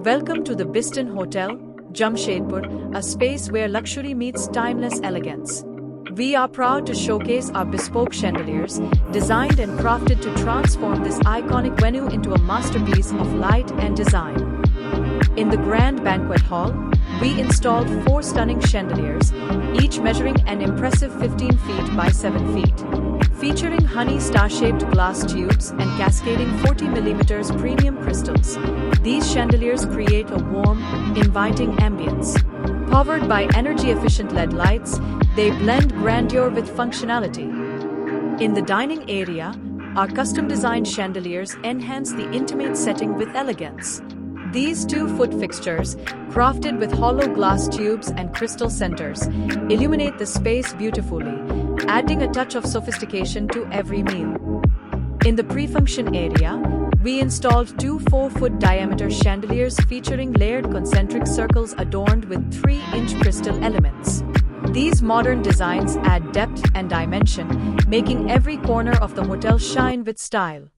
Welcome to the Bizton Hotel, Jamshedpur, a space where luxury meets timeless elegance. We are proud to showcase our bespoke chandeliers, designed and crafted to transform this iconic venue into a masterpiece of light and design. In the grand banquet hall, we installed 4 stunning chandeliers, each measuring an impressive 15 feet by 7 feet. Featuring honey star-shaped glass tubes and cascading 40mm premium crystals, these chandeliers create a warm, inviting ambience. Powered by energy-efficient LED lights, they blend grandeur with functionality. In the dining area, our custom-designed chandeliers enhance the intimate setting with elegance. These 2-foot fixtures, crafted with hollow glass tubes and crystal centers, illuminate the space beautifully, adding a touch of sophistication to every meal. In the pre-function area, we installed 2 4-foot diameter chandeliers featuring layered concentric circles adorned with 3-inch crystal elements. These modern designs add depth and dimension, making every corner of the hotel shine with style.